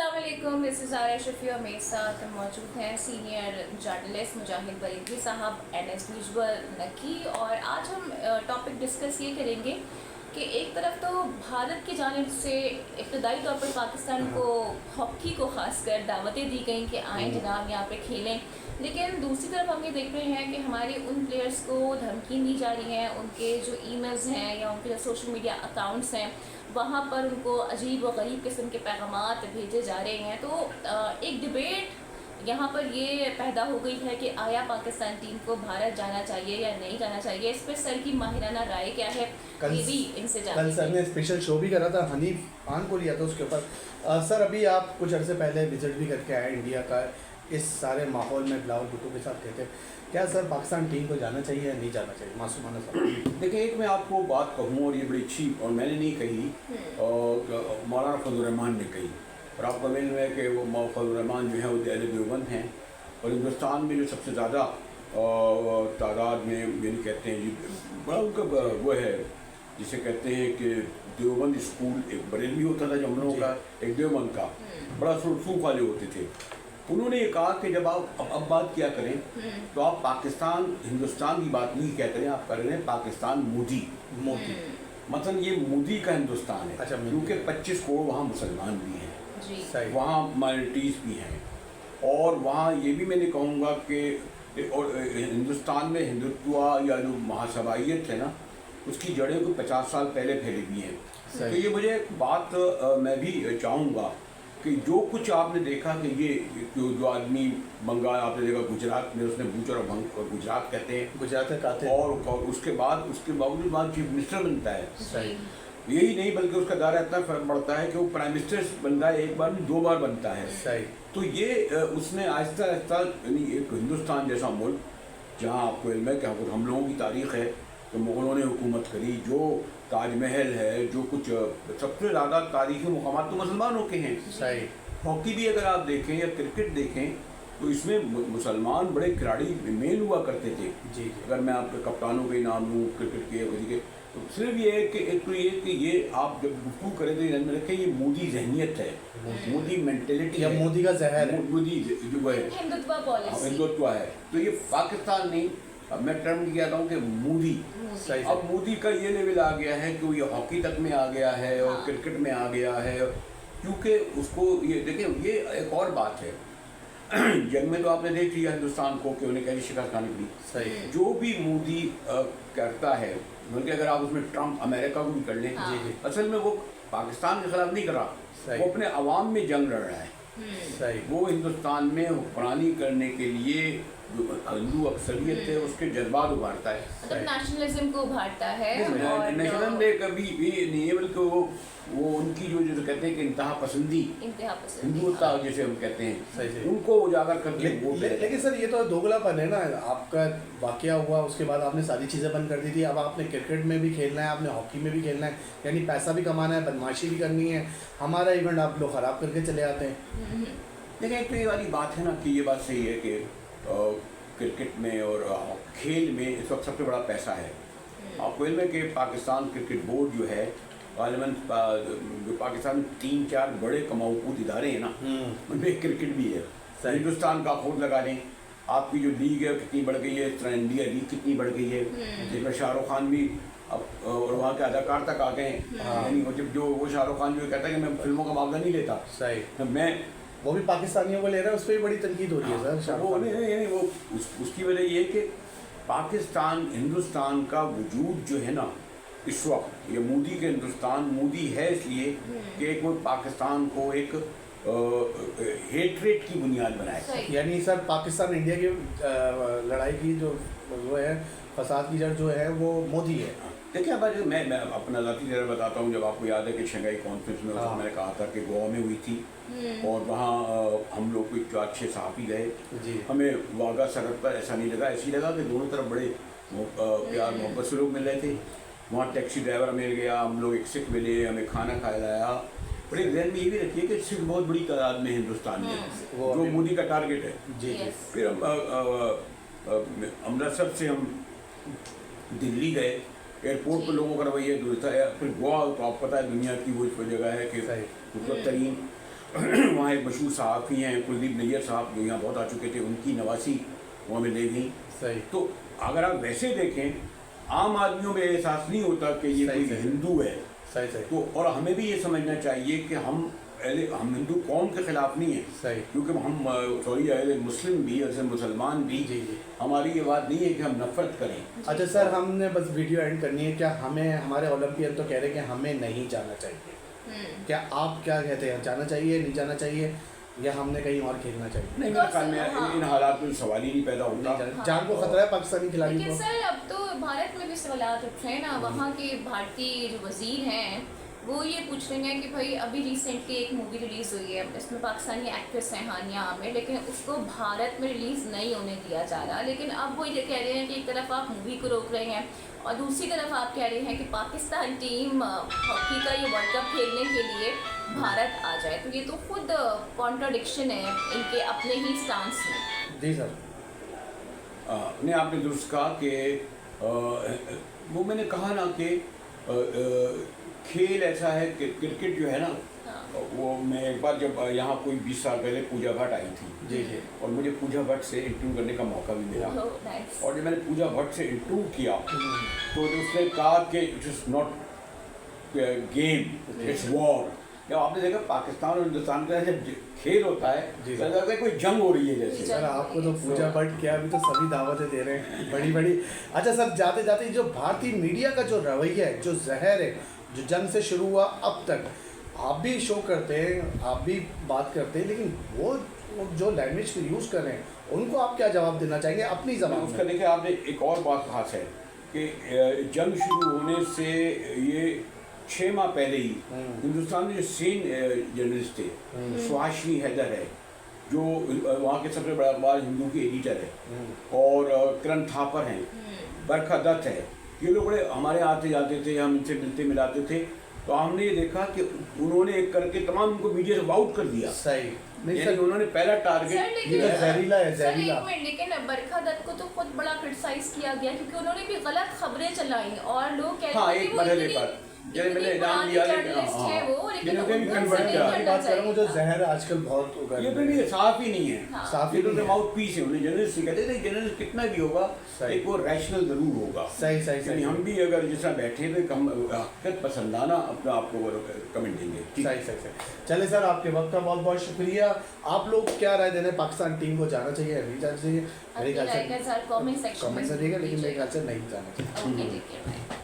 अस्सलामुअलैकुम, this is आरिया शफी और मेरे साथ मौजूद हैं सीनियर जर्नलिस्ट मुजाहिद बरीदवी साहब NS विजुअल नकी। और आज हम टॉपिक डिस्कस ये करेंगे कि एक तरफ तो भारत की जानिब से इब्तदाई तौर पर पाकिस्तान को हॉकी को ख़ासकर दावतें दी गई कि आएँ जनाब यहाँ पे खेलें, लेकिन दूसरी तरफ हम ये देख रहे हैं कि हमारे उन प्लेयर्स को धमकी दी जा रही हैं, उनके जो ईमेल्स हैं या उनके जो सोशल मीडिया अकाउंट्स हैं वहाँ पर उनको अजीब व गरीब किस्म के पैगामात भेजे जा रहे हैं। तो एक डिबेट यहाँ पर ये पैदा हो गई है कि आया पाकिस्तान टीम को भारत जाना चाहिए या नहीं जाना चाहिए। इस पर सर की माहिराना राय क्या है, ये भी इनसे कल सर ने स्पेशल शो भी करा था, हनीफ खान को लिया था उसके ऊपर। सर अभी आप कुछ अर्से पहले विजिट भी करके आए इंडिया का, इस सारे माहौल में बिलावल भुट्टो के साथ कहते क्या सर पाकिस्तान टीम को जाना चाहिए या नहीं जाना चाहिए? मासूमाना सवाल। देखिए, एक मैं आपको बात कहूँ और ये बड़ी अच्छी, और मैंने नहीं कही और मौलाना फजल रहमान ने कही, और आपको मालूम है कि वो फजल रहमान जो है वो अहले देवबंद हैं और हिंदुस्तान में जो सबसे ज़्यादा तादाद में यानी कहते हैं जी बड़ा उनका वो है जिसे कहते हैं कि देवबंद स्कूल एक बरेलवी होता था जो हम लोगों का, एक देवबंद का बड़ा सूख वाले होते थे। उन्होंने ये कहा कि जब आप अब बात किया करें तो आप पाकिस्तान हिंदुस्तान की बात नहीं क्या करें, आप कर रहे हैं पाकिस्तान मोदी मतलब ये मोदी का हिंदुस्तान है। अच्छा, क्योंकि 25 करोड़ वहाँ मुसलमान भी हैं, वहाँ माइनॉरिटीज़ भी हैं, और वहाँ ये भी मैंने कहूँगा कि और हिंदुस्तान में हिंदुत्व या जो महासवाइयत है ना, उसकी जड़ें को 50 साल पहले फैली हुई हैं। तो ये मुझे एक बात मैं भी चाहूँगा कि जो कुछ आपने देखा कि ये जो आदमी बंगाल आपने देखा, गुजरात में उसने बूचर और गुजरात कहते हैं, गुजरात कहते और उसके बावजूद बाद चीफ मिनिस्टर बनता है। सही। यही नहीं बल्कि उसका दायरा इतना फर्क पड़ता है कि वो प्राइम मिनिस्टर बनता है, एक बार नहीं 2 बार बनता है। सही। तो ये उसने आहिस्ता आहिस्ता यानी एक हिंदुस्तान जैसा मुल्क जहाँ आपको इल्म है कि हम लोगों की तारीख़ है तो मुग़लों ने हुकूमत करी, जो ताजमहल है, जो कुछ सबसे ज़्यादा तारीख़ी मुक़ामात तो मुसलमानों के हैं। सही। हॉकी भी अगर आप देखें या क्रिकेट देखें तो इसमें मुसलमान बड़े खिलाड़ी मेन हुआ करते थे। जी। अगर मैं आपके कप्तानों के नाम लूँ क्रिकेट के वही के, तो सिर्फ ये है कि एक तो ये कि ये आप जब गुफ्तगू करें तो ध्यान में रखें ये मोदी जहनीत है, मोदी मेंटेलिटी या है, मोदी का जहर है, मोदी जो है हिंदुत्व है। तो ये पाकिस्तान नहीं, अब मैं टर्म कहता हूँ कि मोदी। अब मोदी का ये लेवल आ गया है कि वो ये हॉकी तक में आ गया है और क्रिकेट में आ गया है, क्योंकि उसको ये देखें, ये एक और बात है जंग में तो आपने देख लिया हिंदुस्तान को कि उन्हें कैसी शिकस्त खानी पड़ी। सही। जो भी मोदी करता है, बल्कि अगर आप उसमें ट्रम्प अमेरिका को भी कर लें, असल में वो पाकिस्तान के खिलाफ नहीं कर रहा, वो अपने अवाम में जंग लड़ रहा है। सही। वो हिंदुस्तान में हुक्मरानी करने के लिए जो हिंदू अक्सरियत है उसके जज्बात उभारता है, मतलब नेशनलिज्म को उभारता है। नेशनल में कभी भी नहीं है, बल्कि वो उनकी जो कहते हैं कि इंतहा पसंदी हिंदुत्व जिसे हम कहते हैं, सही। उनको उजागर करके वोट दे। लेकिन सर ये तो दोगलापन है ना, आपका वाकया हुआ उसके बाद आपने सारी चीज़ें बंद कर दी थी, अब आपने क्रिकेट में भी खेलना है, आपने हॉकी में भी खेलना है, यानी पैसा भी कमाना है, बदमाशी भी करनी है, हमारा इवेंट आप लोग ख़राब करके चले आते हैं। लेकिन एक तो ये वाली बात है ना कि ये बात सही है कि क्रिकेट में और खेल में इस वक्त सबसे बड़ा पैसा है। आपको इल्म है कि पाकिस्तान क्रिकेट बोर्ड जो है गालिबन जो पाकिस्तान में 3-4 बड़े कमाऊकूद इदारे हैं ना, उनमें क्रिकेट भी है। हिंदुस्तान का खुद लगा लें, आपकी जो लीग है कितनी बढ़ गई है, इस तरह इंडिया लीग कितनी बढ़ गई है, जिसमें शाहरुख खान भी अब और वहाँ के अदाकार तक आ गए हैं। यानी जब जो वो शाहरुख खान जो कहता है कि मैं फिल्मों का मुआवजा नहीं लेता, सही, मैं वो भी पाकिस्तानियों को ले रहा है, उस पर भी बड़ी तनकीद हो रही है सर। वो नहीं वो उसकी वजह ये कि पाकिस्तान हिंदुस्तान का वजूद जो है ना इस वक्त, ये मोदी के हिंदुस्तान मोदी है इसलिए कि कोई पाकिस्तान को एक हेट्रेट की बुनियाद बनाए। यानी सर पाकिस्तान इंडिया की लड़ाई की जो वो है, फसाद की जड़ जो है वो मोदी है। देखिए अब मैं अपना ज़ाती ज़रा बताता हूँ। जब आपको याद है कि शंघाई कॉन्फ्रेंस में मैंने कहा था कि गोवा में हुई थी और वहाँ हम लोग कोई 4-6 सहाफ़ी गए, हमें वाघा सरहद पर ऐसा नहीं लगा, ऐसी लगा कि दोनों तरफ बड़े प्यार मोहब्बत से लोग मिल रहे थे। वहाँ टैक्सी ड्राइवर मिल गया, हम लोग एक सिख मिले, हमें खाना खाया। बड़े जहन में ये भी रखिए कि सिख बहुत बड़ी तादाद में हिंदुस्तान में, जो मोदी का टारगेट है। जी। फिर अमृतसर से हम दिल्ली गए, एयरपोर्ट पर लोगों का रवैया दूर था। फिर गोवा तो आप पता है दुनिया की वो जगह है कि खूबसूरत तरीन, वहाँ एक मशहूर सहाफ़ी हैं कुलदीप नैयर साहब, जो यहाँ बहुत आ चुके थे, उनकी नवासी वहाँ में ले गई। सही। तो अगर आप वैसे देखें, आम आदमियों में एहसास नहीं होता कि ये सही, कोई सही। हिंदू है। सही सही। तो और हमें भी ये समझना चाहिए कि हम हिंदू कौम के ख़िलाफ़ नहीं हैं, सही। क्योंकि हम सॉरी मुस्लिम भी ऐसे मुसलमान भी, जी जी। हमारी ये बात नहीं है कि हम नफरत करें। अच्छा सर, हमने बस वीडियो एंड करनी है। क्या हमें, हमारे ओलंपियन तो कह रहे हैं कि हमें नहीं जाना चाहिए, क्या आप क्या कहते हैं, जाना चाहिए नहीं जाना चाहिए, या हमने कहीं और खेलना चाहिए? नहीं, मेरे ख्याल में हाँ। इन हालात में सवाल ही नहीं पैदा होता। जान को खतरा है पाकिस्तानी खिलाड़ी लेकिन को। सर अब तो भारत में भी सवाल उठ रहे हैं ना, वहाँ के भारतीय जो वजीर हैं वो ये पूछ रहे हैं कि भाई अभी रिसेंटली एक मूवी रिलीज़ हुई है, इसमें पाकिस्तानी एक्ट्रेस हैं हानिया आमिर, लेकिन उसको भारत में रिलीज़ नहीं होने दिया जा रहा। लेकिन अब वो ये कह रहे हैं कि एक तरफ आप मूवी को रोक रहे हैं और दूसरी तरफ आप कह रहे हैं कि पाकिस्तान टीम हॉकी का ये वर्ल्ड कप खेलने के लिए भारत आ जाए। तो ये तो खुद कॉन्ट्राडिक्शन है इनके अपने ही स्टांस में। जी सर। नहीं, आपने दुरुस्त कहा कि वो मैंने कहा ना कि खेल ऐसा है कि क्रिकेट जो है ना, हाँ। वो मैं एक बार जब यहाँ कोई 20 साल पहले पूजा भट्ट आई थी, जी जी। और मुझे पूजा भट्ट से इंटरव्यू करने का मौका भी मिला। Oh, nice. और जब मैंने पूजा भट्ट से इंटरव्यू किया तो उसने कहा कि it is not game, it's war. जब आपने देखा पाकिस्तान और हिंदुस्तान का जब खेल होता है जी तो लगता है कोई जंग हो रही है जैसे। सर आपको तो पूजा भट्ट क्या, अभी तो सभी दावतें दे रहे हैं बड़ी बड़ी। अच्छा सर, जाते जाते जो भारतीय मीडिया का जो रवैया है, जो जहर है, जो जंग से शुरू हुआ अब तक, आप भी शो करते हैं, आप भी बात करते हैं, लेकिन वो जो लैंग्वेज यूज़ कर रहे हैं उनको आप क्या जवाब देना चाहेंगे अपनी ज़बान उसका में? देखिए, आपने एक और बात खास है कि जंग शुरू होने से ये 6 माह पहले ही हिंदुस्तान में जो सीन जर्नलिस्ट थे, सुहासिनी हैदर है जो वहाँ के सबसे बड़ा अखबार हिंदू की एडिटर है, और करण थापर हैं, बरखा दत्त है, ये लोग बड़े हमारे आते जाते थे, हम इनसे मिलते मिलाते थे। तो हमने ये देखा कि उन्होंने एक करके तमाम उनको मीडिया से आउट कर दिया। सही नहीं यानी सर, उन्होंने पहला सर टारगेट लेकिन ये तो जहरीला है, सर जहरीला। एक मिनट, लेकिन बरखा दत्त को तो खुद बड़ा क्रिटिसाइज किया गया क्योंकि उन्होंने भी गलत खबरें चलाई और लोग कहते हाँ, हैं एक कि वो मरहले इतनी- पर जैसे मैंने इतनी नाम पुरानी लिया, जर्नलिस्ट हाँ, है वो, लेकिन जिन्होंने भी उनको convert नहीं किया। की करना बात कर रहा हूँ, जो चाहिए। जहर आजकल बहुत उगा ये भी साफ ही नहीं है। हाँ। साफ ही ये तो नहीं है। माउथ पीस है, उन्हें जर्नलिस्ट कहते थे, जर्नलिस्ट कितना भी होगा सही। एक वो रैशनल जरूर होगा। सही सही यानी सही हम भी अगर जिस तरह बैठे तो हम हकीकत पसंदाना अपना आपको कमेंट देंगे। ठीक है। सही सही सही। चले सर, आपके वक्त का बहुत बहुत शुक्रिया। आप लोग क्या राय देने, पाकिस्तान टीम को जाना चाहिए या नहीं जाना चाहिए? मेरे अपनी ख्याल राय का से सर कमेंट सेक्शन कमेंट से देगा, लेकिन मेरे ख्याल से नहीं जाना चाहिए। ओके, ठीक है, बाय।